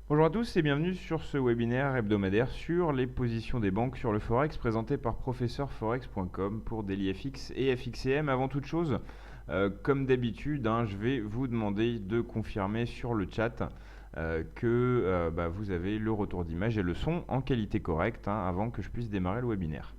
Bonjour à tous et bienvenue sur ce webinaire hebdomadaire sur les positions des banques sur le Forex présenté par professeurforex.com pour DailyFX et FXCM. Avant toute chose, comme d'habitude, je vais vous demander de confirmer sur le chat que vous avez le retour d'image et le son en qualité correcte avant que je puisse démarrer le webinaire.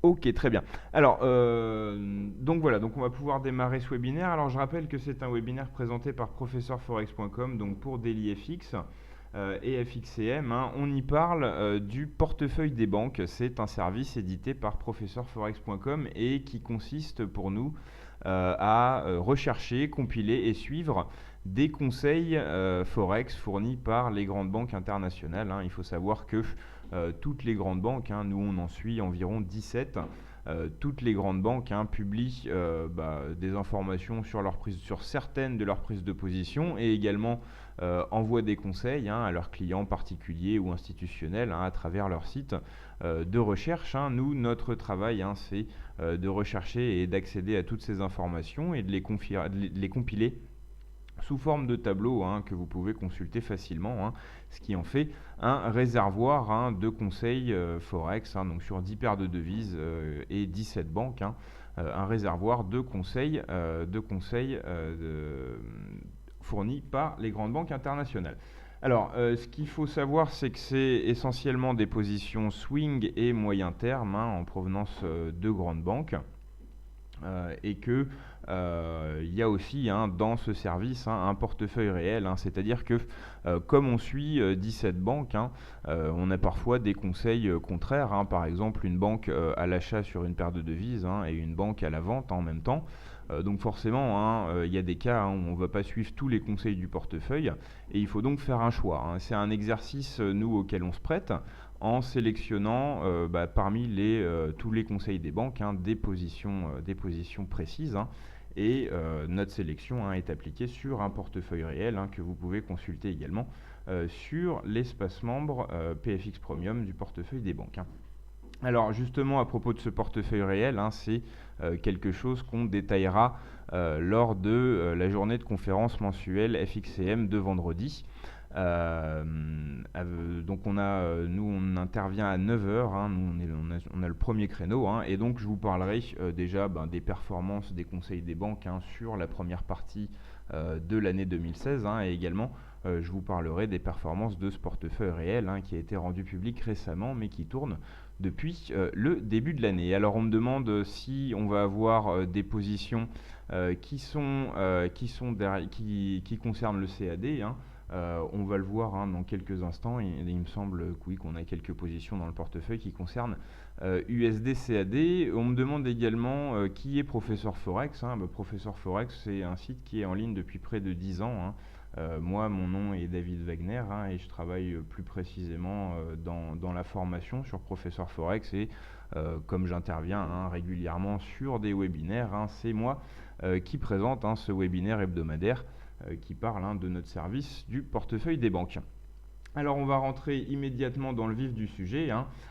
Ok, très bien. Alors, donc voilà, donc on va pouvoir démarrer ce webinaire. Alors, je rappelle que c'est un webinaire présenté par professeurforex.com, donc pour DailyFX et FXCM. On y parle du portefeuille des banques. C'est un service édité par professeurforex.com et qui consiste pour nous à rechercher, compiler et suivre des conseils Forex fournis par les grandes banques internationales. Il faut savoir que toutes les grandes banques, nous on en suit environ 17, toutes les grandes banques publient des informations sur certaines de leurs prises de position et également envoient des conseils à leurs clients particuliers ou institutionnels à travers leur site de recherche. Nous, notre travail, c'est de rechercher et d'accéder à toutes ces informations et de les compiler sous forme de tableau que vous pouvez consulter facilement, ce qui en fait un réservoir de conseils Forex, donc sur 10 paires de devises et 17 banques, un réservoir de conseils, fournis par les grandes banques internationales. Alors, ce qu'il faut savoir, c'est que c'est essentiellement des positions swing et moyen terme en provenance de grandes banques. Et que il y a aussi dans ce service un portefeuille réel, c'est-à-dire que comme on suit 17 banques, on a parfois des conseils contraires, par exemple une banque à l'achat sur une paire de devises et une banque à la vente en même temps. Donc forcément, il y a des cas où on ne va pas suivre tous les conseils du portefeuille et il faut donc faire un choix. C'est un exercice, nous, auquel on se prête en sélectionnant parmi tous les conseils des banques des positions précises. Et notre sélection est appliquée sur un portefeuille réel que vous pouvez consulter également sur l'espace membre PFX Premium du portefeuille des banques. Alors justement, à propos de ce portefeuille réel, c'est quelque chose qu'on détaillera lors de la journée de conférence mensuelle FXCM de vendredi. Donc nous on intervient à 9h, on a le premier créneau, et donc je vous parlerai déjà des performances des conseils des banques sur la première partie de l'année 2016, et également je vous parlerai des performances de ce portefeuille réel qui a été rendu public récemment mais qui tourne depuis le début de l'année. Alors on me demande si on va avoir des positions qui concernent le CAD. On va le voir dans quelques instants. Il me semble qu'on a quelques positions dans le portefeuille qui concernent USD CAD. On me demande également qui est Professeur Forex. Professeur Forex, c'est un site qui est en ligne depuis près de 10 ans. Moi, mon nom est David Wagner et je travaille plus précisément dans la formation sur Professeur Forex et comme j'interviens régulièrement sur des webinaires, c'est moi qui présente ce webinaire hebdomadaire qui parle de notre service du portefeuille des banques. Alors on va rentrer immédiatement dans le vif du sujet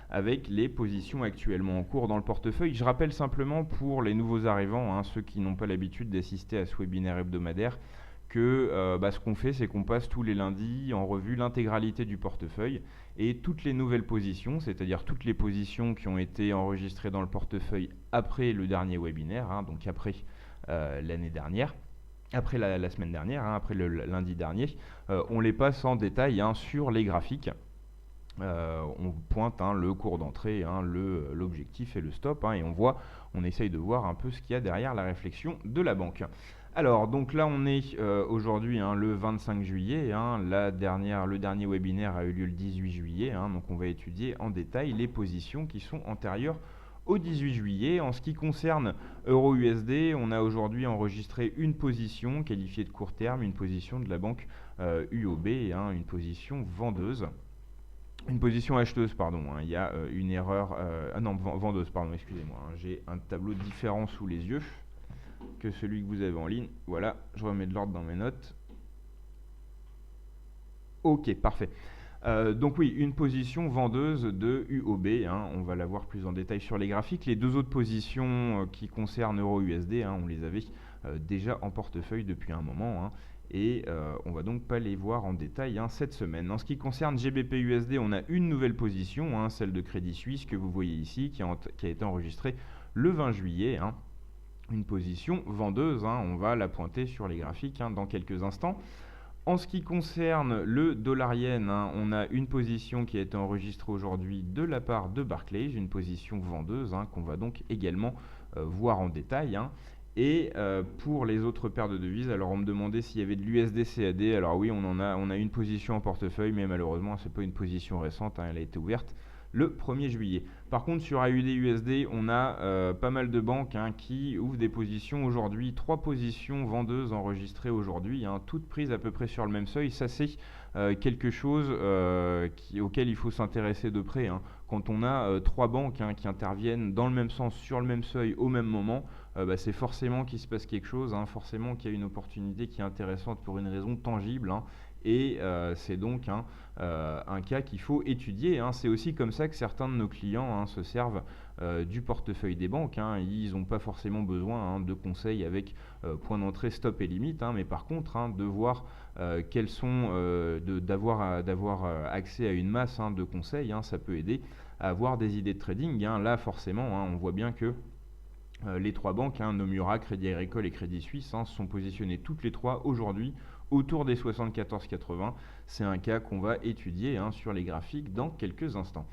avec les positions actuellement en cours dans le portefeuille. Je rappelle simplement pour les nouveaux arrivants, ceux qui n'ont pas l'habitude d'assister à ce webinaire hebdomadaire, que ce qu'on fait, c'est qu'on passe tous les lundis en revue l'intégralité du portefeuille et toutes les nouvelles positions, c'est-à-dire toutes les positions qui ont été enregistrées dans le portefeuille après le dernier webinaire, donc après l'année dernière. Après la semaine dernière, après le lundi dernier, on les passe en détail sur les graphiques. On pointe le cours d'entrée, l'objectif et le stop, et on essaye de voir un peu ce qu'il y a derrière la réflexion de la banque. Alors, donc là, on est aujourd'hui le 25 juillet. Le dernier webinaire a eu lieu le 18 juillet. Donc, on va étudier en détail les positions qui sont antérieures au 18 juillet. En ce qui concerne Euro-USD, on a aujourd'hui enregistré une position qualifiée de court terme, une position de la banque UOB, une position vendeuse. Une position acheteuse, pardon, il y a une erreur. Non, vendeuse, pardon, excusez-moi. J'ai un tableau différent sous les yeux que celui que vous avez en ligne. Voilà, je remets de l'ordre dans mes notes. Ok, parfait. Donc oui, une position vendeuse de UOB, on va la voir plus en détail sur les graphiques. Les deux autres positions qui concernent Euro-USD, on les avait déjà en portefeuille depuis un moment, et on va donc pas les voir en détail cette semaine. En ce qui concerne GBP-USD, on a une nouvelle position, celle de Crédit Suisse que vous voyez ici, qui a été enregistrée le 20 juillet. Une position vendeuse, on va la pointer sur les graphiques dans quelques instants. En ce qui concerne le dollar-yen, on a une position qui a été enregistrée aujourd'hui de la part de Barclays, une position vendeuse qu'on va donc également voir en détail. Et pour les autres paires de devises, alors on me demandait s'il y avait de l'USD-CAD. Alors oui, on a une position en portefeuille, mais malheureusement, ce n'est pas une position récente, elle a été ouverte le 1er juillet. Par contre, sur AUD-USD, on a pas mal de banques qui ouvrent des positions aujourd'hui. 3 positions vendeuses enregistrées aujourd'hui, toutes prises à peu près sur le même seuil. Ça, c'est quelque chose auquel il faut s'intéresser de près. Quand on a 3 banques qui interviennent dans le même sens, sur le même seuil, au même moment, c'est forcément qu'il se passe quelque chose, forcément qu'il y a une opportunité qui est intéressante pour une raison tangible. Et c'est donc un cas qu'il faut étudier. C'est aussi comme ça que certains de nos clients se servent du portefeuille des banques. Ils n'ont pas forcément besoin de conseils avec point d'entrée, stop et limite, mais par contre de voir quels sont, d'avoir accès à une masse de conseils, ça peut aider à avoir des idées de trading. Là forcément, on voit bien que les 3 banques, Nomura, Crédit Agricole et Crédit Suisse, sont positionnées toutes les 3 aujourd'hui autour des 74,80. C'est un cas qu'on va étudier sur les graphiques dans quelques instants.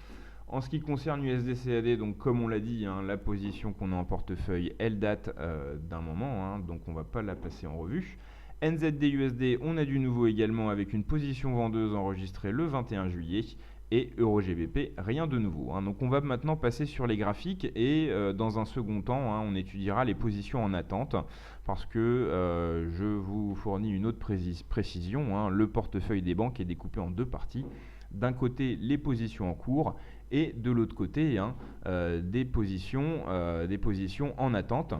En ce qui concerne USD-CAD, donc comme on l'a dit, la position qu'on a en portefeuille, elle date d'un moment, donc on ne va pas la passer en revue. NZD-USD, on a du nouveau également avec une position vendeuse enregistrée le 21 juillet. Et Euro-GBP, rien de nouveau. Donc on va maintenant passer sur les graphiques et dans un second temps, on étudiera les positions en attente parce que je vous fournis une autre précision. Le portefeuille des banques est découpé en 2 parties. D'un côté, les positions en cours et de l'autre côté, des positions en attente.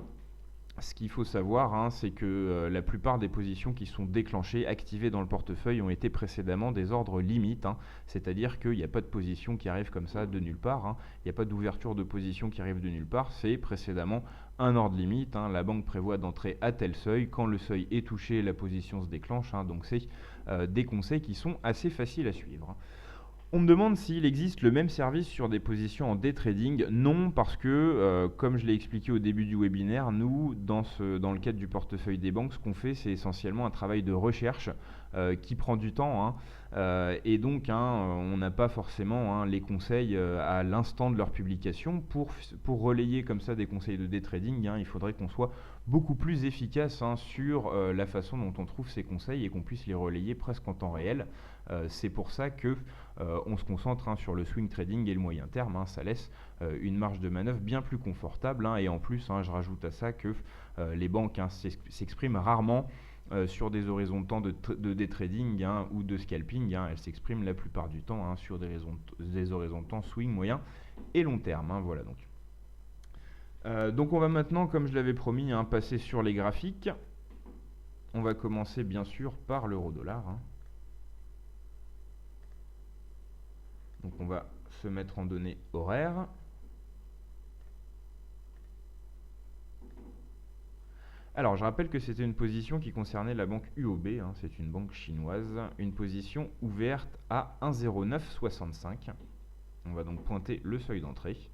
Ce qu'il faut savoir, c'est que la plupart des positions qui sont déclenchées, activées dans le portefeuille, ont été précédemment des ordres limites. C'est-à-dire qu'il n'y a pas de position qui arrive comme ça de nulle part. Il n'y a pas d'ouverture de position qui arrive de nulle part. C'est précédemment un ordre limite. La banque prévoit d'entrer à tel seuil. Quand le seuil est touché, la position se déclenche. Donc c'est des conseils qui sont assez faciles à suivre. On me demande s'il existe le même service sur des positions en day trading. Non, parce que, comme je l'ai expliqué au début du webinaire, nous, dans le cadre du portefeuille des banques, ce qu'on fait, c'est essentiellement un travail de recherche qui prend du temps. Et donc, on n'a pas forcément les conseils à l'instant de leur publication. Pour relayer comme ça des conseils de day trading, il faudrait qu'on soit beaucoup plus efficace sur la façon dont on trouve ces conseils et qu'on puisse les relayer presque en temps réel. C'est pour ça que on se concentre sur le swing trading et le moyen terme. Ça laisse une marge de manœuvre bien plus confortable. Et en plus, je rajoute à ça que les banques s'expriment rarement sur des horizons de temps de day trading ou de scalping. Elles s'expriment la plupart du temps sur des horizons de temps swing, moyen et long terme. Voilà donc. Donc on va maintenant, comme je l'avais promis, passer sur les graphiques. On va commencer bien sûr par l'euro-dollar. Donc on va se mettre en données horaires. Alors je rappelle que c'était une position qui concernait la banque UOB, c'est une banque chinoise, une position ouverte à 1,0965. On va donc pointer le seuil d'entrée.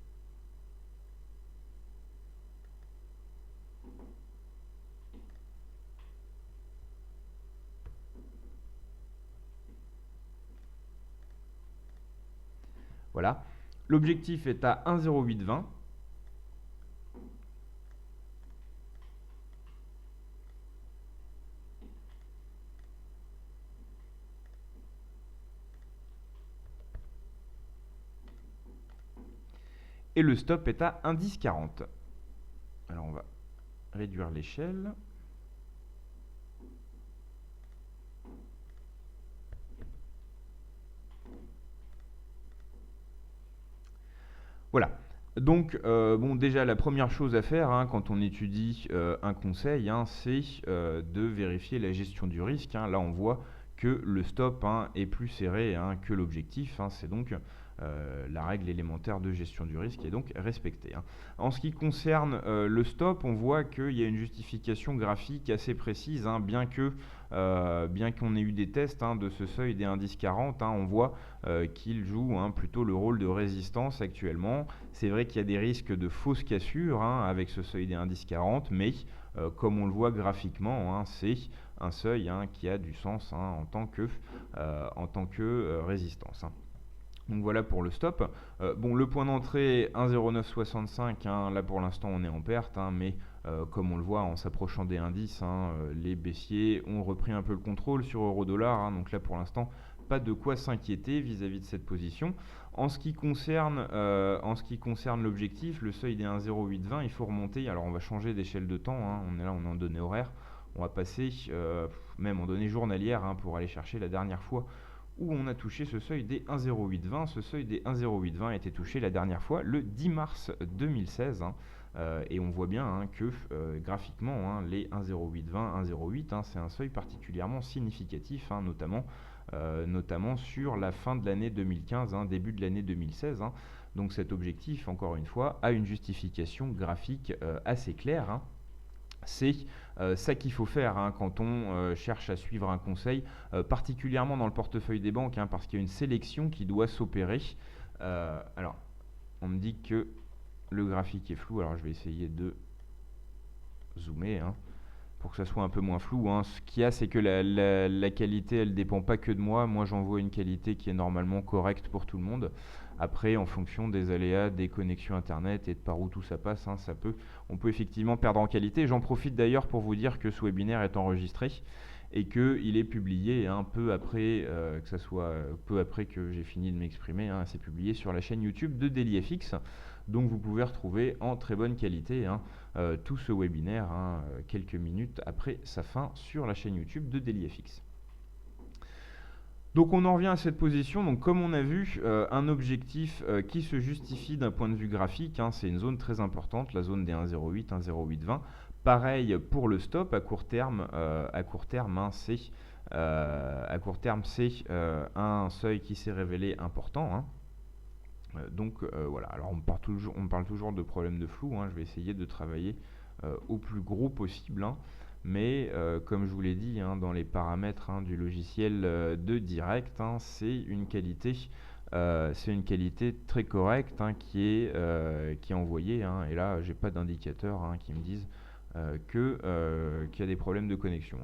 Voilà. L'objectif est à 1,0820. et le stop est à 1,1040. Alors on va réduire l'échelle. Voilà. Donc, bon, déjà, la première chose à faire quand on étudie un conseil, c'est de vérifier la gestion du risque. Là, on voit que le stop est plus serré que l'objectif. C'est donc la règle élémentaire de gestion du risque est donc respectée. En ce qui concerne le stop, on voit qu'il y a une justification graphique assez précise, bien qu'on ait eu des tests de ce seuil des indices 40, on voit qu'il joue plutôt le rôle de résistance actuellement. C'est vrai qu'il y a des risques de fausses cassures avec ce seuil des indices 40, mais comme on le voit graphiquement, c'est un seuil qui a du sens en tant que résistance. Donc voilà pour le stop. Bon, le point d'entrée 1,0965, là pour l'instant on est en perte, mais comme on le voit en s'approchant des indices, les baissiers ont repris un peu le contrôle sur euro-dollar, donc là pour l'instant pas de quoi s'inquiéter vis-à-vis de cette position. En ce qui concerne l'objectif, le seuil des 1,0820, il faut remonter. Alors on va changer d'échelle de temps, on est là, on est en données horaires. On va passer même en données journalières pour aller chercher la dernière fois où on a touché ce seuil des 1,0820. Ce seuil des 1,0820 a été touché la dernière fois le 10 mars 2016. Et on voit bien que graphiquement, les 1,0820, 1,08, c'est un seuil particulièrement significatif, notamment sur la fin de l'année 2015, début de l'année 2016. Donc cet objectif, encore une fois, a une justification graphique assez claire. C'est ça qu'il faut faire quand on cherche à suivre un conseil, particulièrement dans le portefeuille des banques, parce qu'il y a une sélection qui doit s'opérer. Alors, on me dit que le graphique est flou, alors je vais essayer de zoomer pour que ça soit un peu moins flou. Ce qu'il y a, c'est que la qualité, elle ne dépend pas que de moi. Moi, j'envoie une qualité qui est normalement correcte pour tout le monde. Après, en fonction des aléas, des connexions internet et de par où tout ça passe, on peut effectivement perdre en qualité. J'en profite d'ailleurs pour vous dire que ce webinaire est enregistré et qu'il est publié peu après que j'ai fini de m'exprimer. C'est publié sur la chaîne YouTube de DailyFX. Donc vous pouvez retrouver en très bonne qualité tout ce webinaire quelques minutes après sa fin sur la chaîne YouTube de DailyFX. Donc on en revient à cette position. Donc comme on a vu, un objectif qui se justifie d'un point de vue graphique, c'est une zone très importante, la zone des 1,08, 1,0820. Pareil pour le stop à court terme. C'est un seuil qui s'est révélé important. Donc voilà. Alors on parle toujours de problème de flou. Je vais essayer de travailler au plus gros possible. Mais comme je vous l'ai dit, dans les paramètres du logiciel de direct, c'est une qualité très correcte qui est envoyée. Et là, j'ai pas d'indicateurs qui me disent qu'il y a des problèmes de connexion.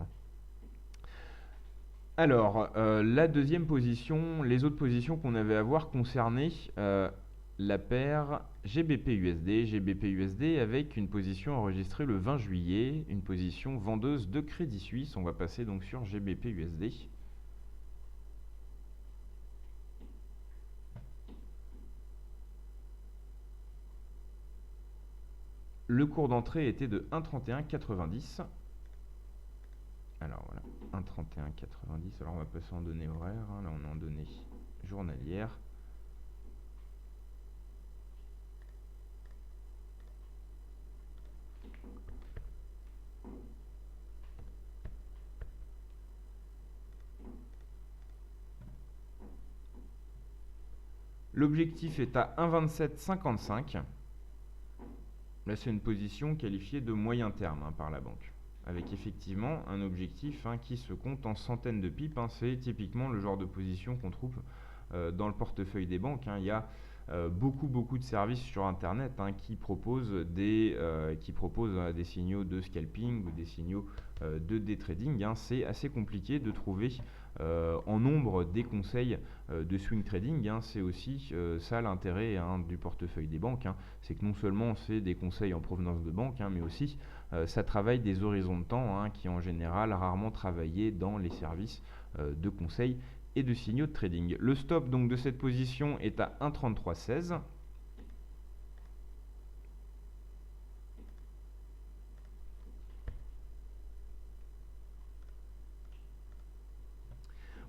Alors, la deuxième position, les autres positions qu'on avait à voir concernaient la paire GBP-USD avec une position enregistrée le 20 juillet, une position vendeuse de Crédit Suisse. On va passer donc sur GBP-USD. Le cours d'entrée était de 1,3190. Alors voilà, 1,3190. Alors on va passer en données horaires. Là on est en données journalières. L'objectif est à 1,2755. Là, c'est une position qualifiée de moyen terme par la banque, avec effectivement un objectif qui se compte en centaines de pips. C'est typiquement le genre de position qu'on trouve dans le portefeuille des banques. Il y a beaucoup de services sur Internet qui proposent des signaux de scalping ou des signaux de day trading. C'est assez compliqué de trouver en nombre des conseils de swing trading. C'est aussi ça l'intérêt du portefeuille des banques. C'est que non seulement c'est des conseils en provenance de banques, mais aussi ça travaille des horizons de temps qui en général rarement travaillés dans les services de conseil et de signaux de trading. Le stop donc de cette position est à 1,3316.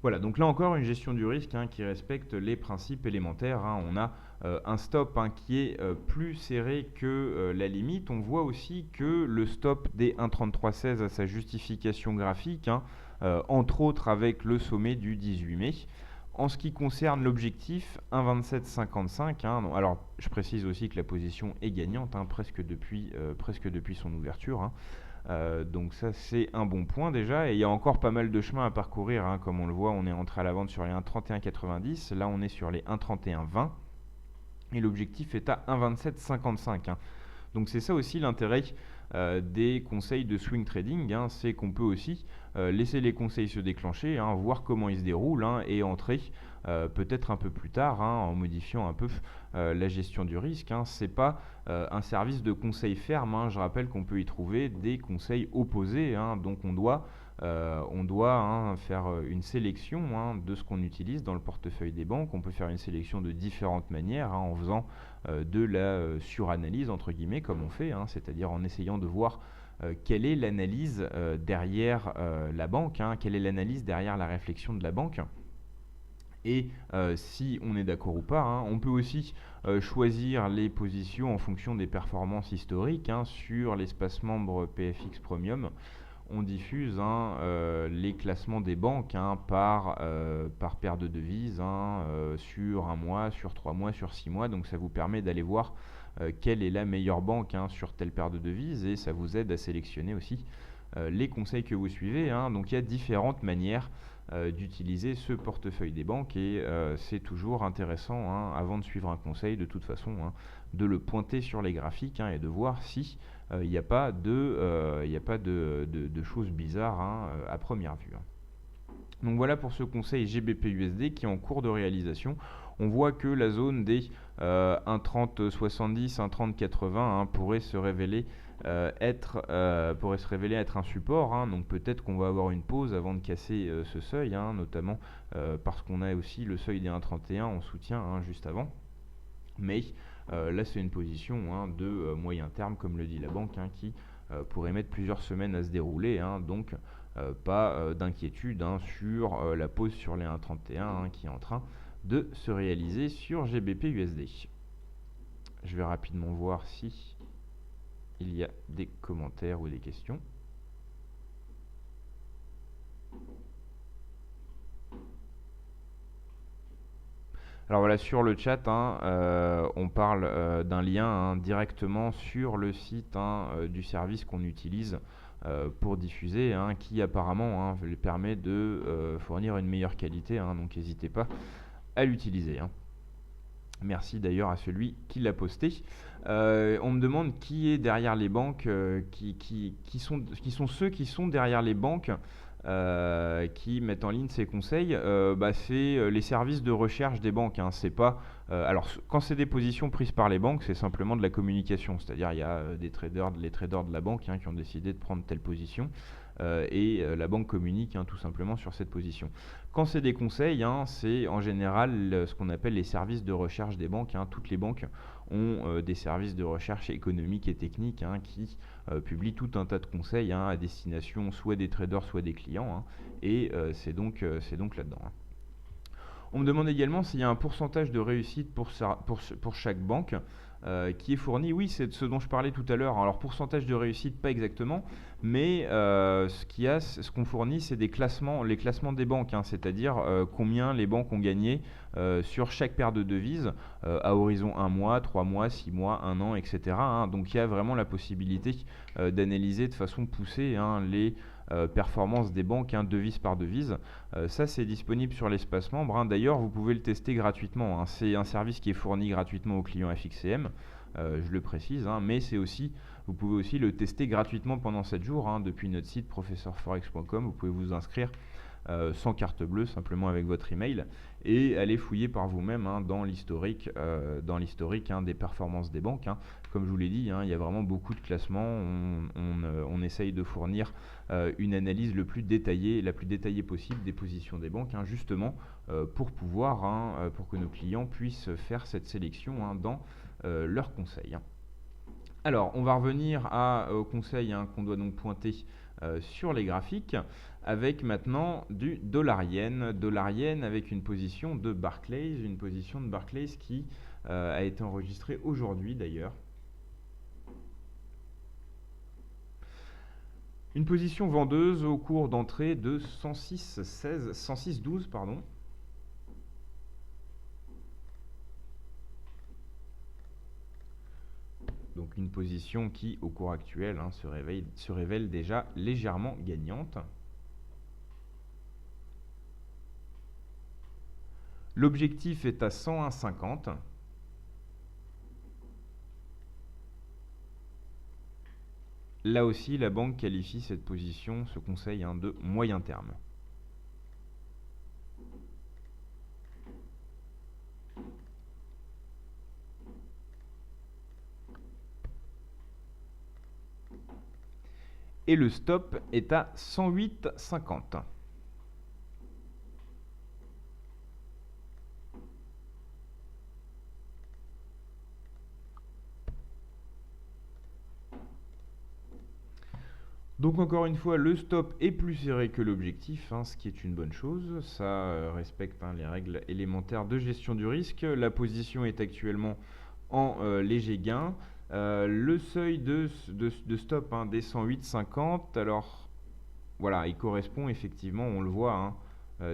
Voilà, donc là encore une gestion du risque qui respecte les principes élémentaires. On a un stop qui est plus serré que la limite. On voit aussi que le stop des 1,3316 a sa justification graphique, entre autres avec le sommet du 18 mai. En ce qui concerne l'objectif, 1,2755. Alors, je précise aussi que la position est gagnante, presque depuis son ouverture. Donc ça, c'est un bon point déjà. Et il y a encore pas mal de chemin à parcourir. Comme on le voit, on est entré à la vente sur les 1,3190. Là, on est sur les 1,3120. Et l'objectif est à 1,2755. Donc c'est ça aussi l'intérêt des conseils de swing trading, c'est qu'on peut aussi laisser les conseils se déclencher, voir comment ils se déroulent et entrer peut-être un peu plus tard en modifiant un peu la gestion du risque. C'est pas un service de conseil ferme, je rappelle qu'on peut y trouver des conseils opposés, donc on doit faire une sélection de ce qu'on utilise dans le portefeuille des banques. On peut faire une sélection de différentes manières en faisant de la suranalyse entre guillemets comme on fait, c'est-à-dire en essayant de voir quelle est l'analyse derrière la banque, quelle est l'analyse derrière la réflexion de la banque. Et si on est d'accord ou pas, on peut aussi choisir les positions en fonction des performances historiques sur l'espace membre PFX Premium. On diffuse les classements des banques par paire de devises sur un mois, sur 3 mois, sur 6 mois. Donc ça vous permet d'aller voir quelle est la meilleure banque sur telle paire de devises et ça vous aide à sélectionner aussi les conseils que vous suivez. Donc il y a différentes manières d'utiliser ce portefeuille des banques et c'est toujours intéressant avant de suivre un conseil de toute façon de le pointer sur les graphiques et de voir si il n'y a pas de choses bizarres à première vue. Donc voilà pour ce conseil GBP-USD qui est en cours de réalisation. On voit que la zone des 1,3070, 1,3080 pourrait se révéler être un support. Donc peut-être qu'on va avoir une pause avant de casser ce seuil, notamment parce qu'on a aussi le seuil des 1,31 en soutien juste avant. Mais là c'est une position de moyen terme comme le dit la banque qui pourrait mettre plusieurs semaines à se dérouler, donc pas d'inquiétude sur la pause sur les 1,31 qui est en train de se réaliser sur GBP-USD. Je vais rapidement voir si il y a des commentaires ou des questions. Alors voilà, sur le chat, on parle d'un lien directement sur le site du service qu'on utilise pour diffuser, qui apparemment permet de fournir une meilleure qualité, donc n'hésitez pas à l'utiliser. Merci d'ailleurs à celui qui l'a posté. On me demande qui est derrière les banques, qui sont ceux qui sont derrière les banques qui mettent en ligne ces conseils. C'est les services de recherche des banques. C'est pas, alors quand c'est des positions prises par les banques, c'est simplement de la communication. C'est-à-dire il y a les traders de la banque qui ont décidé de prendre telle position. Et la banque communique tout simplement sur cette position. Quand c'est des conseils, c'est en général ce qu'on appelle les services de recherche des banques. Toutes les banques ont des services de recherche économique et technique qui publient tout un tas de conseils à destination soit des traders, soit des clients. Et c'est donc là-dedans. On me demande également s'il y a un pourcentage de réussite pour chaque banque qui est fourni. Oui, c'est ce dont je parlais tout à l'heure. Alors, pourcentage de réussite, pas exactement, mais ce qu'on fournit, c'est les classements des banques, c'est-à-dire combien les banques ont gagné sur chaque paire de devises à horizon 1 mois, 3 mois, 6 mois, 1 an, etc. Donc, il y a vraiment la possibilité d'analyser de façon poussée les performances des banques, devise par devise. Ça, c'est disponible sur l'espace membre. D'ailleurs, vous pouvez le tester gratuitement. C'est un service qui est fourni gratuitement aux clients FXCM, je le précise, mais vous pouvez aussi le tester gratuitement pendant 7 jours depuis notre site professeurforex.com. Vous pouvez vous inscrire sans carte bleue, simplement avec votre email, et aller fouiller par vous-même dans l'historique des performances des banques. Comme je vous l'ai dit, il y a vraiment beaucoup de classements. On essaye de fournir une analyse la plus détaillée possible des positions des banques, justement pour que nos clients puissent faire cette sélection dans leurs conseils. Alors, on va revenir au conseil qu'on doit donc pointer sur les graphiques. avec maintenant du dollar-yen. Dollar-yen avec une position de Barclays, qui a été enregistrée aujourd'hui d'ailleurs. Une position vendeuse au cours d'entrée de 106,12, pardon. Donc une position qui, au cours actuel, se révèle déjà légèrement gagnante. L'objectif est à 101,50. Là aussi, la banque qualifie cette position, ce conseil, de moyen terme. Et le stop est à 108,50. Donc encore une fois, le stop est plus serré que l'objectif, ce qui est une bonne chose. Ça respecte les règles élémentaires de gestion du risque. La position est actuellement en léger gain. Le seuil de stop des 108,50, alors voilà, il correspond effectivement, on le voit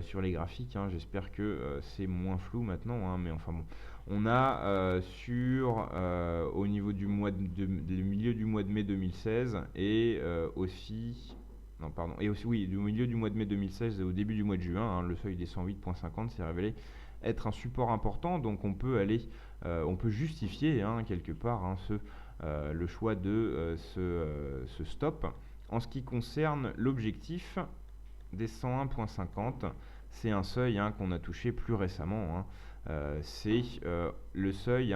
sur les graphiques. J'espère que c'est moins flou maintenant, mais enfin bon. On a au niveau du milieu du mois de mai 2016 et aussi. Non, pardon. Et aussi, oui, du milieu du mois de mai 2016 et au début du mois de juin, le seuil des 108,50 s'est révélé être un support important. Donc on peut justifier quelque part le choix de ce stop. En ce qui concerne l'objectif des 101,50, c'est un seuil qu'on a touché plus récemment. C'est le seuil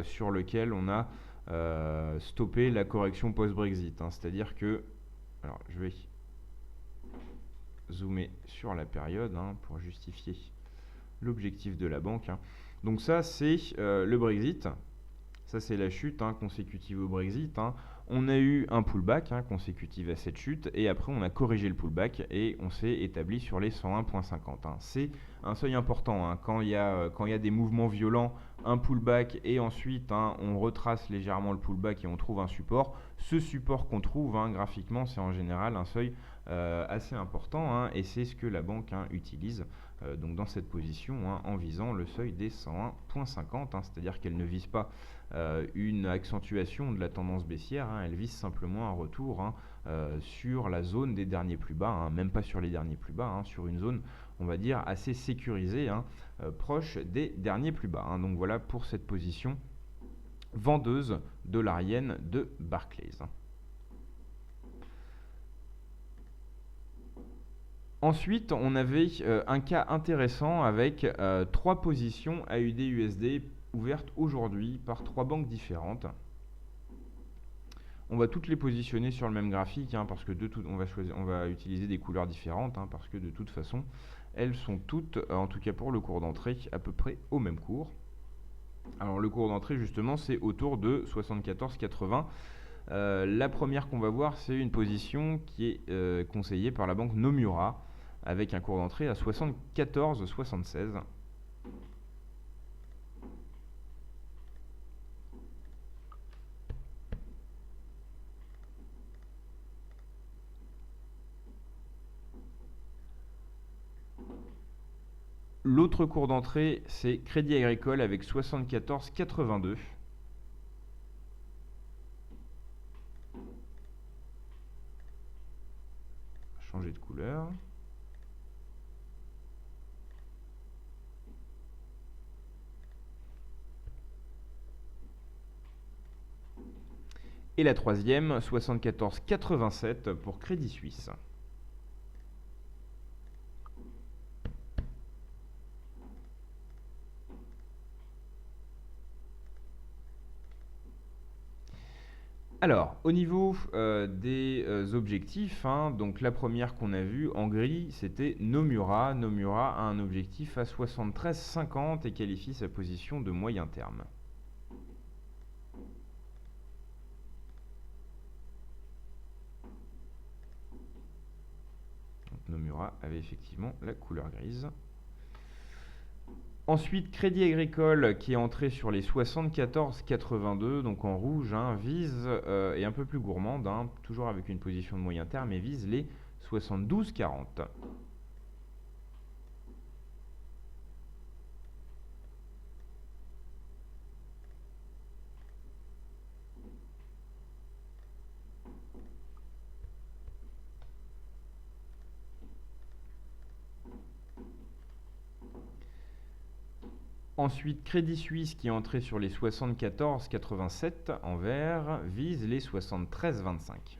sur lequel on a stoppé la correction post-Brexit. C'est-à-dire que, alors je vais zoomer sur la période pour justifier l'objectif de la banque. Donc ça, c'est le Brexit. Ça, c'est la chute consécutive au Brexit. On a eu un pullback consécutif à cette chute et après on a corrigé le pullback et on s'est établi sur les 101,50. C'est un seuil important. Quand il y a des mouvements violents, un pullback et ensuite on retrace légèrement le pullback et on trouve un support. Ce support qu'on trouve graphiquement, c'est en général un seuil assez important et c'est ce que la banque utilise donc dans cette position en visant le seuil des 101,50. C'est-à-dire qu'elle ne vise pas une accentuation de la tendance baissière, elle vise simplement un retour sur la zone des derniers plus bas, même pas sur les derniers plus bas, sur une zone, on va dire, assez sécurisée, proche des derniers plus bas. Donc voilà pour cette position vendeuse dollarienne de Barclays. Ensuite, on avait un cas intéressant avec 3 positions AUD-USD ouvertes aujourd'hui par 3 banques différentes. On va toutes les positionner sur le même graphique parce que on va utiliser des couleurs différentes parce que de toute façon, elles sont toutes, en tout cas pour le cours d'entrée, à peu près au même cours. Alors le cours d'entrée justement, c'est autour de 74,80. La première qu'on va voir, c'est une position qui est conseillée par la banque Nomura avec un cours d'entrée à 74,76. L'autre cours d'entrée, c'est Crédit Agricole avec 74,82. Changer de couleur. Et la troisième, 74,87 pour Crédit Suisse. Alors, au niveau des objectifs, donc la première qu'on a vue en gris, c'était Nomura. Nomura a un objectif à 73,50 et qualifie sa position de moyen terme. Donc, Nomura avait effectivement la couleur grise. Ensuite, Crédit Agricole qui est entré sur les 74,82, donc en rouge, vise, et un peu plus gourmande, toujours avec une position de moyen terme, et vise les 72,40. Ensuite, Crédit Suisse qui est entré sur les 74,87 en vert vise les 73,25.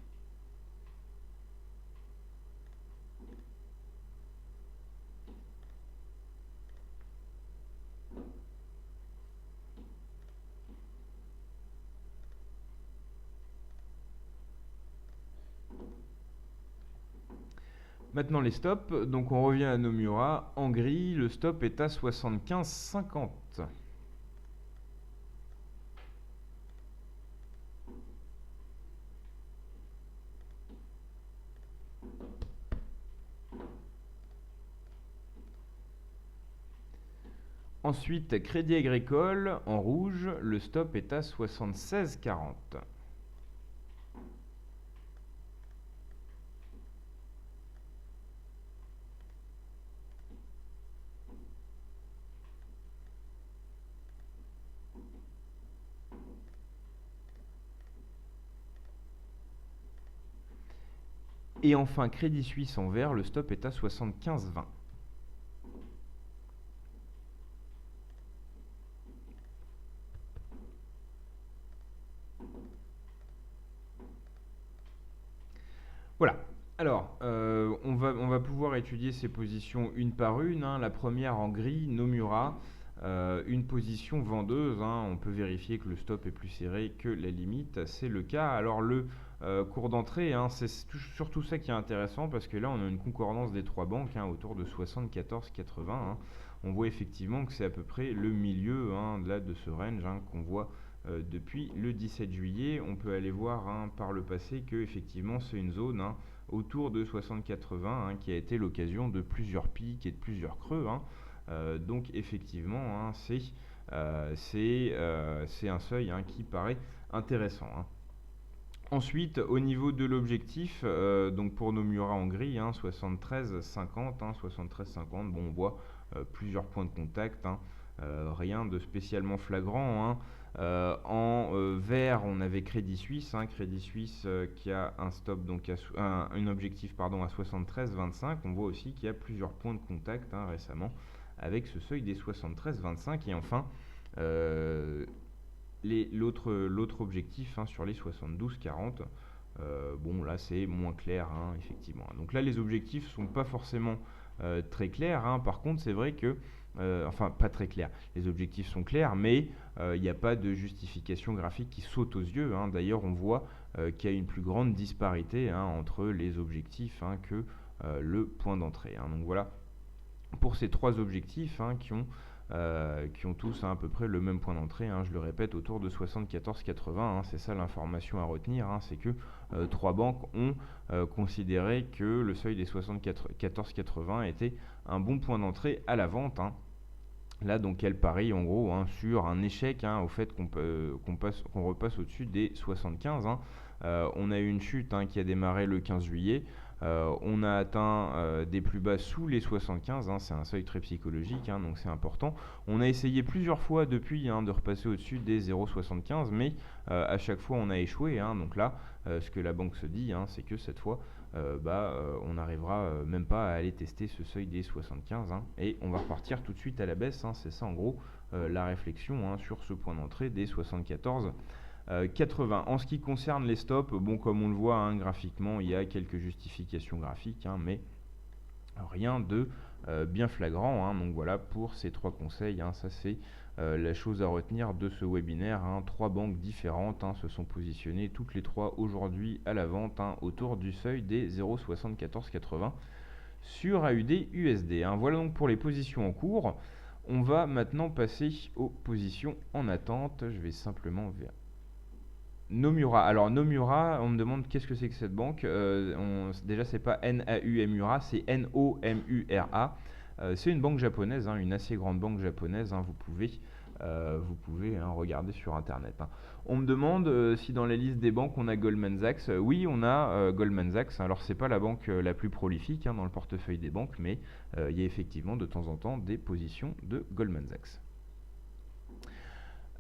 Maintenant les stops, donc on revient à Nomura. En gris, le stop est à 75,50. Ensuite, Crédit Agricole, en rouge, le stop est à 76,40. Et enfin, Crédit Suisse en vert, le stop est à 75,20. Voilà. Alors, on va pouvoir étudier ces positions une par une. La première en gris, Nomura, une position vendeuse. On peut vérifier que le stop est plus serré que la limite. C'est le cas. Alors, le cours d'entrée, c'est surtout ça qui est intéressant parce que là, on a une concordance des trois banques autour de 74,80. On voit effectivement que c'est à peu près le milieu de ce range qu'on voit depuis le 17 juillet. On peut aller voir par le passé que effectivement c'est une zone autour de 60,80 qui a été l'occasion de plusieurs pics et de plusieurs creux. Donc effectivement c'est un seuil qui paraît intéressant. Ensuite, au niveau de l'objectif, donc pour Nomura en gris, 73,50, 73,50, bon, on voit plusieurs points de contact, rien de spécialement flagrant. En vert, on avait Crédit Suisse, Crédit Suisse qui a un stop, donc un objectif à 73,25. On voit aussi qu'il y a plusieurs points de contact récemment avec ce seuil des 73,25. Et enfin, l'autre objectif sur les 72,40. Bon, là c'est moins clair, effectivement. Donc là, les objectifs sont pas forcément très clairs. Par contre, c'est vrai que enfin, pas très clair. Les objectifs sont clairs, mais il n'y a pas de justification graphique qui saute aux yeux. D'ailleurs, on voit qu'il y a une plus grande disparité entre les objectifs que le point d'entrée. Donc voilà, pour ces trois objectifs qui ont tous à peu près le même point d'entrée, je le répète, autour de 74,80. C'est ça l'information à retenir, c'est que trois banques ont considéré que le seuil des 74,80 était un bon point d'entrée à la vente. Là, donc, elle parie en gros sur un échec au fait qu'on repasse au-dessus des 75. On a eu une chute qui a démarré le 15 juillet. On a atteint des plus bas sous les 75, c'est un seuil très psychologique, donc c'est important. On a essayé plusieurs fois depuis de repasser au-dessus des 0,75, mais à chaque fois on a échoué. Donc là, ce que la banque se dit, c'est que cette fois, on n'arrivera même pas à aller tester ce seuil des 75, et on va repartir tout de suite à la baisse. C'est ça en gros la réflexion sur ce point d'entrée des 74,80. En ce qui concerne les stops, bon, comme on le voit graphiquement, il y a quelques justifications graphiques, mais rien de bien flagrant. Donc voilà pour ces trois conseils. Ça c'est la chose à retenir de ce webinaire. Trois banques différentes se sont positionnées toutes les trois aujourd'hui à la vente autour du seuil des 0,7480 sur AUD USD. Voilà donc pour les positions en cours. On va maintenant passer aux positions en attente. Je vais simplement Nomura. Alors Nomura, on me demande qu'est-ce que c'est que cette banque. Déjà, c'est pas Naumura, c'est Nomura. C'est une banque japonaise, hein, une assez grande banque japonaise. Hein, vous pouvez hein, regarder sur Internet. Hein. On me demande si dans la liste des banques on a Goldman Sachs. Oui, on a Goldman Sachs. Alors c'est pas la banque la plus prolifique hein, dans le portefeuille des banques, mais il y a effectivement de temps en temps des positions de Goldman Sachs.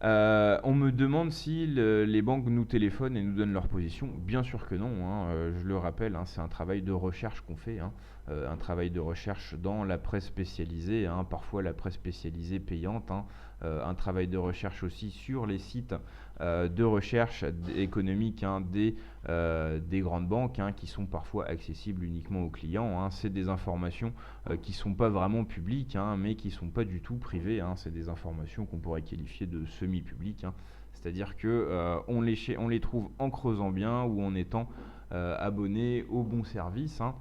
On me demande si les banques nous téléphonent et nous donnent leur position. Bien sûr que non, hein, je le rappelle, hein, c'est un travail de recherche qu'on fait, hein, un travail de recherche dans la presse spécialisée, hein, parfois la presse spécialisée payante, hein, un travail de recherche aussi sur les sites de recherche économique hein, des grandes banques hein, qui sont parfois accessibles uniquement aux clients. Hein. C'est des informations qui ne sont pas vraiment publiques, hein, mais qui ne sont pas du tout privées. Hein. C'est des informations qu'on pourrait qualifier de semi-publiques. Hein. C'est-à-dire qu'on les trouve en creusant bien ou en étant abonné au bon service. Hein.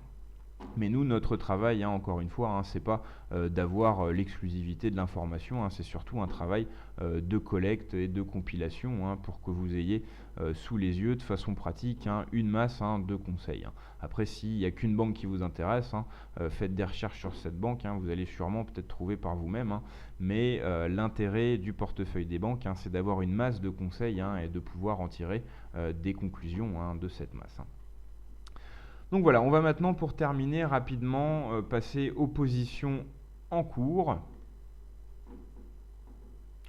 Mais nous, notre travail, hein, encore une fois, hein, c'est pas d'avoir l'exclusivité de l'information, hein, c'est surtout un travail de collecte et de compilation hein, pour que vous ayez sous les yeux de façon pratique hein, une masse hein, de conseils. Hein. Après, s'il n'y a qu'une banque qui vous intéresse, hein, faites des recherches sur cette banque, hein, vous allez sûrement peut-être trouver par vous-même, hein, mais l'intérêt du portefeuille des banques, hein, c'est d'avoir une masse de conseils hein, et de pouvoir en tirer des conclusions hein, de cette masse. Hein. Donc voilà, on va maintenant pour terminer rapidement passer aux positions en cours,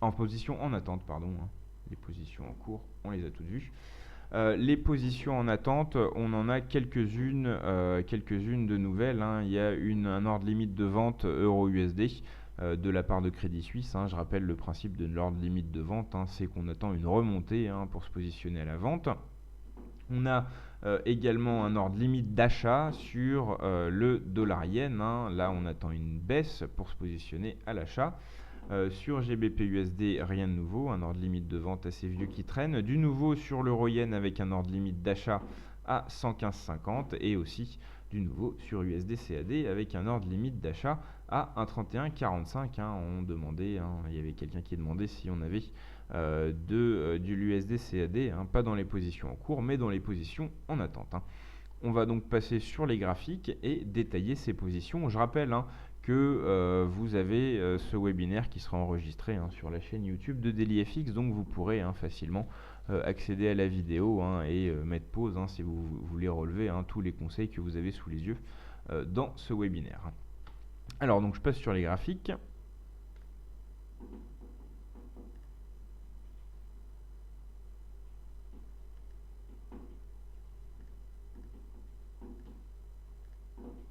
en position en attente, pardon. Hein. Les positions en cours, on les a toutes vues. Les positions en attente, on en a quelques-unes de nouvelles. Hein. Il y a un ordre limite de vente euro-USD de la part de Crédit Suisse. Hein. Je rappelle le principe de l'ordre limite de vente, hein, c'est qu'on attend une remontée hein, pour se positionner à la vente. On a également un ordre limite d'achat sur le dollar-yen. Hein. Là, on attend une baisse pour se positionner à l'achat. Sur GBP-USD, rien de nouveau, un ordre limite de vente assez vieux qui traîne. Du nouveau sur l'euro-yen avec un ordre limite d'achat à 115,50 et aussi du nouveau sur USD-CAD avec un ordre limite d'achat à 1,3145. Hein. On demandait, hein, il y avait quelqu'un qui demandait si on avait du l'USD-CAD, hein, pas dans les positions en cours, mais dans les positions en attente. Hein. On va donc passer sur les graphiques et détailler ces positions. Je rappelle hein, que vous avez ce webinaire qui sera enregistré hein, sur la chaîne YouTube de DailyFX, donc vous pourrez hein, facilement accéder à la vidéo hein, et mettre pause hein, si vous voulez relever hein, tous les conseils que vous avez sous les yeux dans ce webinaire. Alors donc je passe sur les graphiques.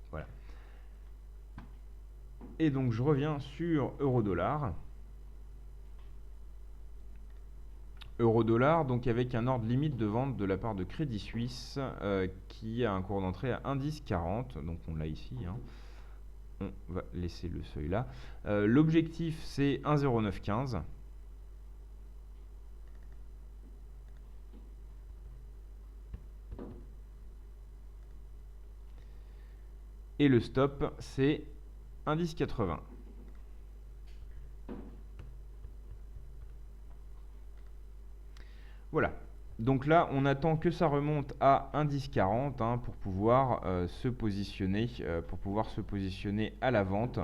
Voilà. Et donc je reviens sur euro-dollar. Euro-dollar, donc avec un ordre limite de vente de la part de Crédit Suisse qui a un cours d'entrée à 1,1040. Donc on l'a ici. Hein. On va laisser le seuil là. L'objectif c'est 1,0915. Et le stop c'est 1,1080. Voilà. Donc là, on attend que ça remonte à 1,1040 hein, pour pouvoir se positionner, à la vente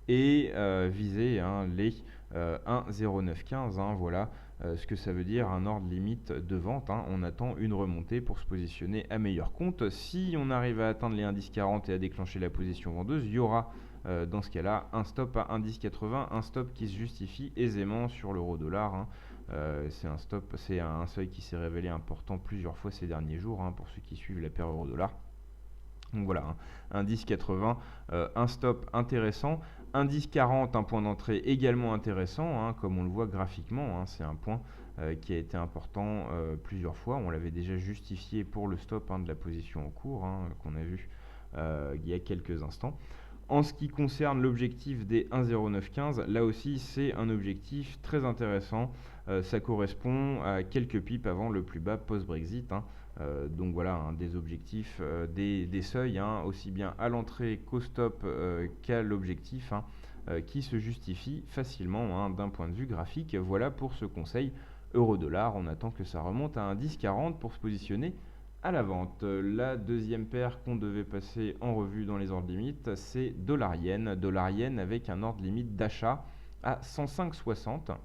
et viser hein, les 1,0915. Hein, voilà ce que ça veut dire, un ordre limite de vente. Hein. On attend une remontée pour se positionner à meilleur compte. Si on arrive à atteindre les 1,1040 et à déclencher la position vendeuse, il y aura dans ce cas-là un stop à 1,1080, un stop qui se justifie aisément sur l'euro-dollar. Hein. C'est un seuil qui s'est révélé important plusieurs fois ces derniers jours hein, pour ceux qui suivent la paire euro-dollar. Donc voilà, hein, 1,1080, un stop intéressant, 1,1040, un point d'entrée également intéressant, hein, comme on le voit graphiquement, hein, c'est un point qui a été important plusieurs fois. On l'avait déjà justifié pour le stop hein, de la position en cours hein, qu'on a vu il y a quelques instants. En ce qui concerne l'objectif des 1,0915, là aussi c'est un objectif très intéressant. Ça correspond à quelques pips avant le plus bas post-Brexit. Hein. Donc voilà, hein, des objectifs, des seuils, hein, aussi bien à l'entrée qu'au stop qu'à l'objectif, hein, qui se justifient facilement hein, d'un point de vue graphique. Voilà pour ce conseil euro-dollar, on attend que ça remonte à un 10,40 pour se positionner à la vente. La deuxième paire qu'on devait passer en revue dans les ordres limites, c'est dollar-yen. Dollar-yen avec un ordre limite d'achat à 105,60.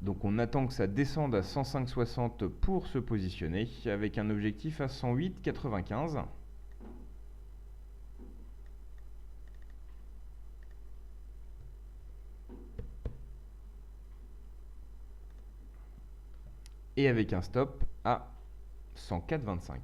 Donc on attend que ça descende à 105,60 pour se positionner, avec un objectif à 108,95. Et avec un stop à 104,25.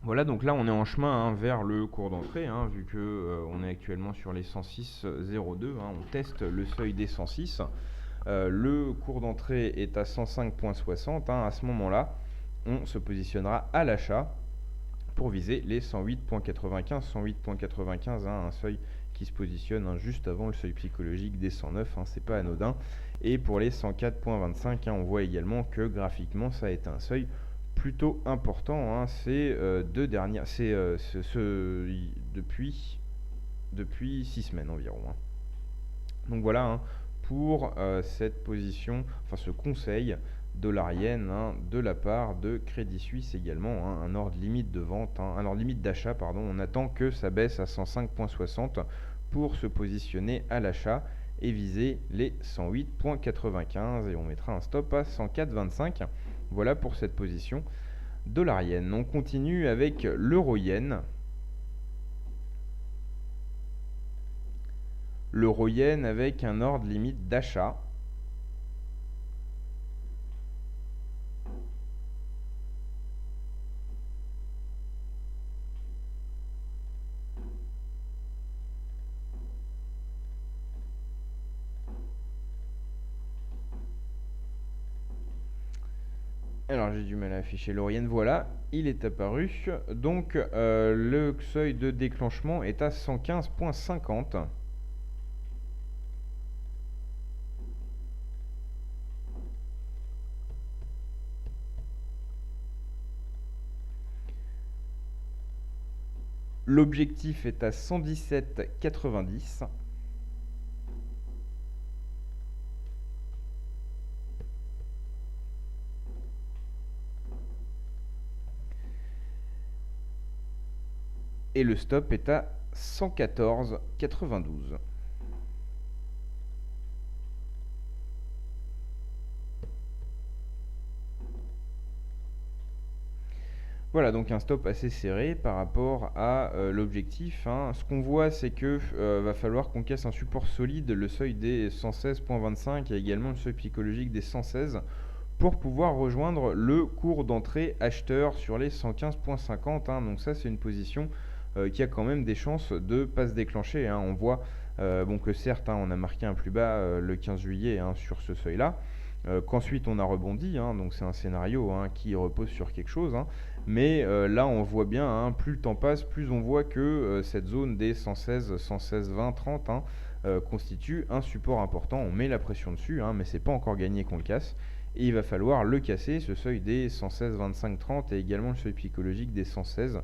Voilà, donc là on est en chemin vers le cours d'entrée, vu que on est actuellement sur les 106,02, on teste le seuil des 106. Le cours d'entrée est à 105,60. À ce moment-là, on se positionnera à l'achat pour viser les 108,95. 108,95, un seuil qui se positionne juste avant le seuil psychologique des 109, c'est pas anodin. Et pour les 104,25, on voit également que graphiquement ça a été un seuil plutôt important, ces deux dernières, depuis 6 semaines environ. Donc voilà pour cette position, enfin ce conseil dollar-yen de la part de Crédit Suisse également, un ordre limite de vente, un ordre limite d'achat, pardon. On attend que ça baisse à 105,60 pour se positionner à l'achat et viser les 108,95 et on mettra un stop à 104,25. Voilà pour cette position dollar-yen. On continue avec l'euro-yen. L'euro-yen avec un ordre limite d'achat. Alors j'ai du mal à afficher l'euro-yen, voilà, il est apparu. Donc le seuil de déclenchement est à 115,50. L'objectif est à 117,90. Et le stop est à 114,92. Voilà, donc un stop assez serré par rapport à l'objectif. Ce qu'on voit, c'est que va falloir qu'on casse un support solide, le seuil des 116,25 et également le seuil psychologique des 116 pour pouvoir rejoindre le cours d'entrée acheteur sur les 115,50. Donc ça, c'est une position qui a quand même des chances de ne pas se déclencher. On voit que certes, on a marqué un plus bas le 15 juillet sur ce seuil-là. Qu'ensuite on a rebondi, donc c'est un scénario qui repose sur quelque chose, mais là on voit bien, plus le temps passe, plus on voit que cette zone des 116, 116, 20, 30 constitue un support important. On met la pression dessus, mais c'est pas encore gagné qu'on le casse, et il va falloir le casser, ce seuil des 116, 25, 30 et également le seuil psychologique des 116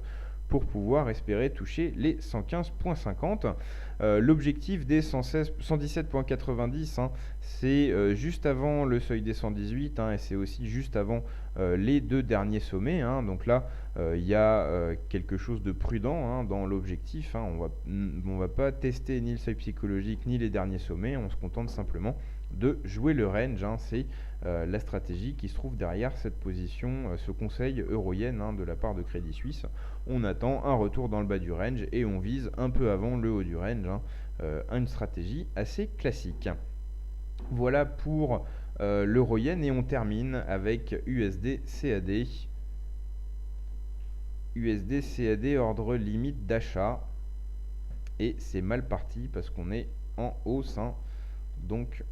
pour pouvoir espérer toucher les 115,50. L'objectif des 117,90, c'est juste avant le seuil des 118 et c'est aussi juste avant les deux derniers sommets. Donc là, il y a quelque chose de prudent dans l'objectif. On va pas tester ni le seuil psychologique ni les derniers sommets. On se contente simplement de jouer le range. C'est la stratégie qui se trouve derrière cette position, ce conseil euro-yen de la part de Crédit Suisse. On attend un retour dans le bas du range et on vise un peu avant le haut du range. Une stratégie assez classique. Voilà pour l'euro-yen et on termine avec USD-CAD. USD-CAD ordre limite d'achat et c'est mal parti parce qu'on est en hausse. Donc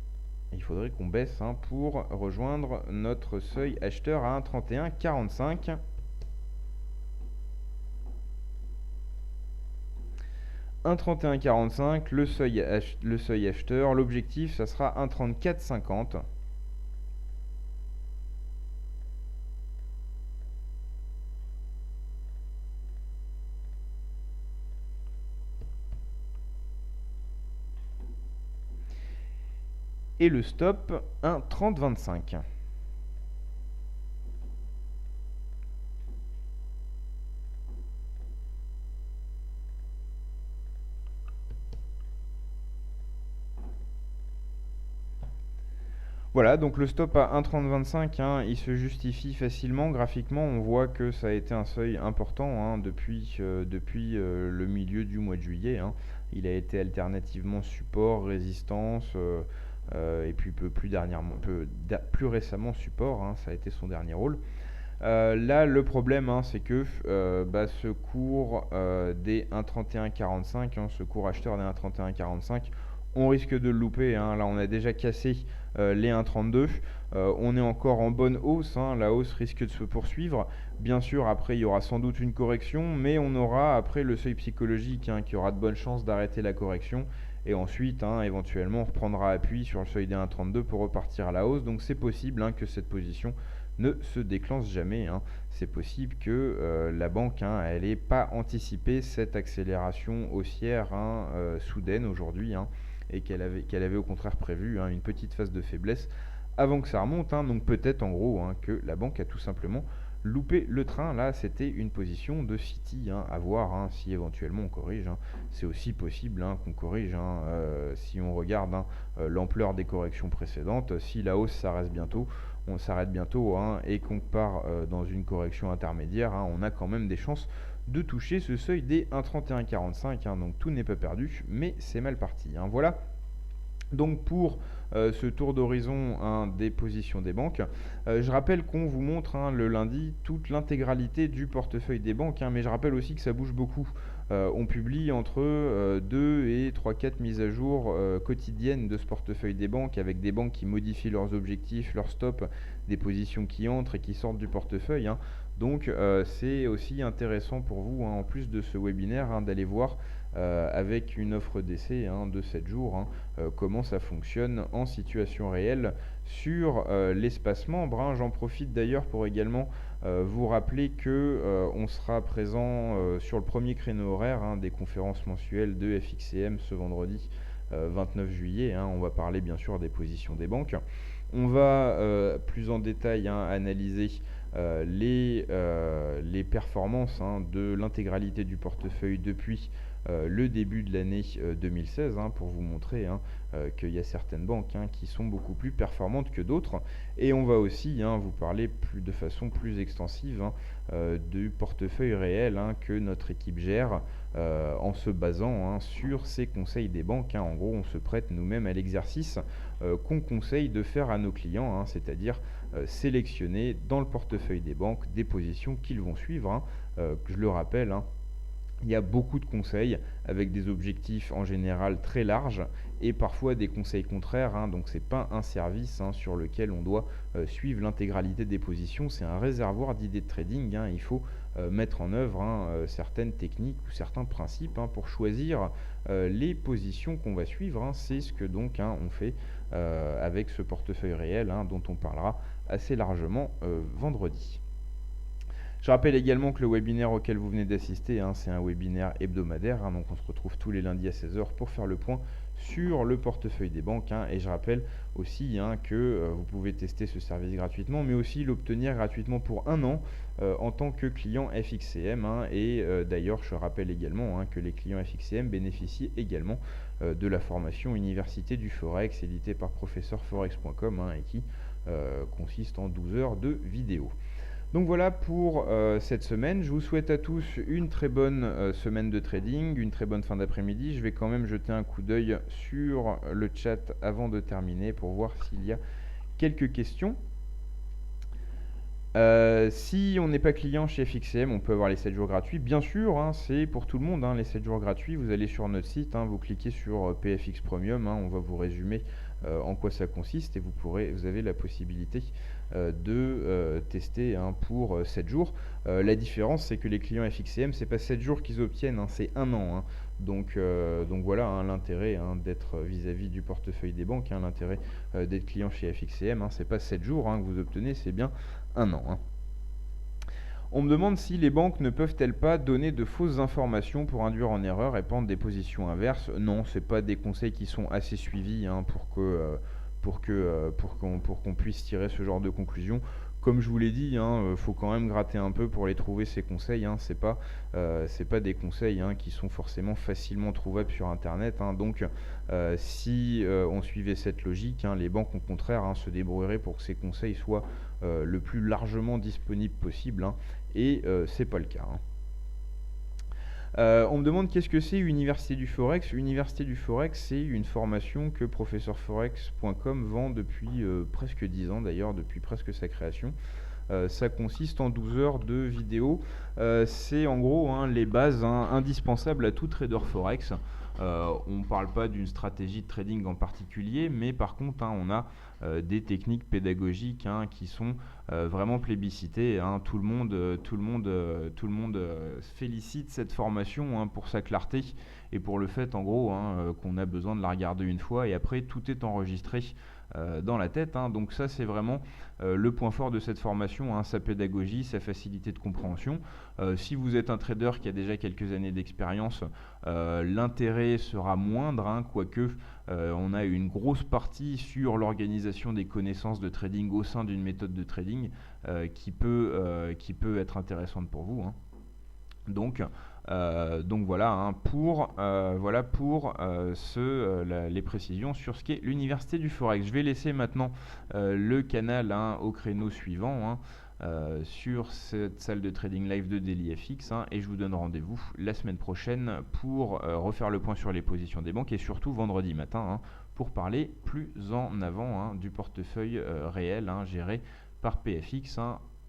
il faudrait qu'on baisse pour rejoindre notre seuil acheteur à 1,3145. 1,3145, le seuil acheteur. L'objectif, ça sera 1,3450. Et le stop, 1,3025. Voilà, donc le stop à 1,3025, hein, il se justifie facilement. Graphiquement, on voit que ça a été un seuil important, hein, depuis le milieu du mois de juillet, hein. Il a été alternativement support, résistance, et puis plus récemment support, hein, ça a été son dernier rôle. Là, le problème, hein, c'est que ce cours des 1,3145, hein, ce cours acheteur des 1,3145, on risque de le louper, hein. Là, on a déjà cassé les 1,32. On est encore en bonne hausse, hein. La hausse risque de se poursuivre. Bien sûr, après, il y aura sans doute une correction, mais on aura après le seuil psychologique, hein, qui aura de bonnes chances d'arrêter la correction. Et ensuite, hein, éventuellement, on reprendra appui sur le seuil des 1,32 pour repartir à la hausse. Donc c'est possible, hein, que cette position ne se déclenche jamais, hein. C'est possible que la banque, hein, elle n'ait pas anticipé cette accélération haussière, hein, soudaine aujourd'hui, hein, et qu'elle avait au contraire prévu, hein, une petite phase de faiblesse avant que ça remonte, hein. Donc peut-être en gros, hein, que la banque a tout simplement loupé le train. Là, c'était une position de City, hein, à voir, hein, si éventuellement on corrige, hein. C'est aussi possible, hein, qu'on corrige, hein, si on regarde, hein, l'ampleur des corrections précédentes. Si la hausse on s'arrête bientôt, hein, et qu'on part dans une correction intermédiaire, hein, on a quand même des chances de toucher ce seuil des 1,3145, hein. Donc tout n'est pas perdu, mais c'est mal parti, hein. Voilà donc pour ce tour d'horizon, hein, des positions des banques. Je rappelle qu'on vous montre, hein, le lundi toute l'intégralité du portefeuille des banques, hein, mais je rappelle aussi que ça bouge beaucoup. On publie entre 2 et 3-4 mises à jour quotidiennes de ce portefeuille des banques, avec des banques qui modifient leurs objectifs, leurs stops, des positions qui entrent et qui sortent du portefeuille, hein. Donc c'est aussi intéressant pour vous, hein, en plus de ce webinaire, hein, d'aller voir avec une offre d'essai, hein, de 7 jours, hein, comment ça fonctionne en situation réelle sur l'espace membre, hein. J'en profite d'ailleurs pour également vous rappeler que on sera présent sur le premier créneau horaire, hein, des conférences mensuelles de FXCM ce vendredi 29 juillet, hein. On va parler bien sûr des positions des banques. On va plus en détail, hein, analyser les performances, hein, de l'intégralité du portefeuille depuis le début de l'année 2016, hein, pour vous montrer, hein, qu'il y a certaines banques, hein, qui sont beaucoup plus performantes que d'autres. Et on va aussi, hein, vous parler de façon plus extensive, hein, du portefeuille réel, hein, que notre équipe gère en se basant, hein, sur ces conseils des banques, hein. En gros, on se prête nous-mêmes à l'exercice qu'on conseille de faire à nos clients, hein, c'est-à-dire sélectionner dans le portefeuille des banques des positions qu'ils vont suivre, hein. Je le rappelle, hein, il y a beaucoup de conseils avec des objectifs en général très larges et parfois des conseils contraires, hein. Donc c'est pas un service, hein, sur lequel on doit suivre l'intégralité des positions. C'est un réservoir d'idées de trading, hein. Il faut mettre en œuvre, hein, certaines techniques ou certains principes, hein, pour choisir les positions qu'on va suivre, hein. C'est ce que donc, hein, on fait avec ce portefeuille réel, hein, dont on parlera assez largement vendredi. Je rappelle également que le webinaire auquel vous venez d'assister, hein, c'est un webinaire hebdomadaire, hein, donc on se retrouve tous les lundis à 16 h pour faire le point sur le portefeuille des banques, hein. Et je rappelle aussi, hein, que vous pouvez tester ce service gratuitement, mais aussi l'obtenir gratuitement pour 1 an en tant que client FXCM, hein. Et d'ailleurs, je rappelle également, hein, que les clients FXCM bénéficient également de la formation Université du Forex, éditée par professeurforex.com, hein, et qui consiste en 12 heures de vidéo. Donc voilà pour cette semaine. Je vous souhaite à tous une très bonne semaine de trading, une très bonne fin d'après-midi. Je vais quand même jeter un coup d'œil sur le chat avant de terminer pour voir s'il y a quelques questions. Si on n'est pas client chez FXCM, on peut avoir les 7 jours gratuits. Bien sûr, hein, c'est pour tout le monde, hein, les 7 jours gratuits. Vous allez sur notre site, hein, vous cliquez sur PFX Premium, hein, on va vous résumer en quoi ça consiste et vous avez la possibilité de tester, hein, pour 7 jours. La différence, c'est que les clients FXCM, c'est pas 7 jours qu'ils obtiennent, hein, c'est 1 an, hein. Donc voilà l'intérêt d'être vis-à-vis du portefeuille des banques, l'intérêt d'être client chez FXCM, c'est pas 7 jours que vous obtenez, c'est bien 1 an. On me demande si les banques ne peuvent-elles pas donner de fausses informations pour induire en erreur et prendre des positions inverses. Non, ce n'est pas des conseils qui sont assez suivis pour qu'on puisse tirer ce genre de conclusion. Comme je vous l'ai dit, faut quand même gratter un peu pour les trouver, ces conseils. C'est pas des conseils qui sont forcément facilement trouvables sur Internet. Donc, si on suivait cette logique, les banques au contraire se débrouilleraient pour que ces conseils soient le plus largement disponibles possible. Et c'est pas le cas. On me demande qu'est-ce que c'est Université du Forex. Université du Forex, c'est une formation que professeurforex.com vend depuis presque 10 ans d'ailleurs, depuis presque sa création. Ça consiste en 12 heures de vidéo. C'est en gros les bases indispensables à tout trader Forex. On ne parle pas d'une stratégie de trading en particulier, mais par contre on a des techniques pédagogiques qui sont vraiment plébiscitées. Tout le monde félicite cette formation pour sa clarté et pour le fait en gros qu'on a besoin de la regarder une fois et après tout est enregistré dans la tête. Donc ça c'est vraiment le point fort de cette formation, sa pédagogie, sa facilité de compréhension. Si vous êtes un trader qui a déjà quelques années d'expérience, l'intérêt sera moindre, quoique on a une grosse partie sur l'organisation des connaissances de trading au sein d'une méthode de trading qui peut être intéressante pour vous. Donc voilà pour les précisions sur ce qu'est l'Université du Forex. Je vais laisser maintenant le canal au créneau suivant sur cette salle de trading live de DailyFX et je vous donne rendez-vous la semaine prochaine pour refaire le point sur les positions des banques et surtout vendredi matin pour parler plus en avant du portefeuille réel géré par PFX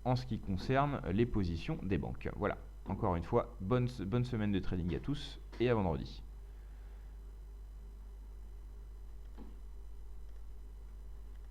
en ce qui concerne les positions des banques. Voilà. Encore une fois, bonne semaine de trading à tous et à vendredi.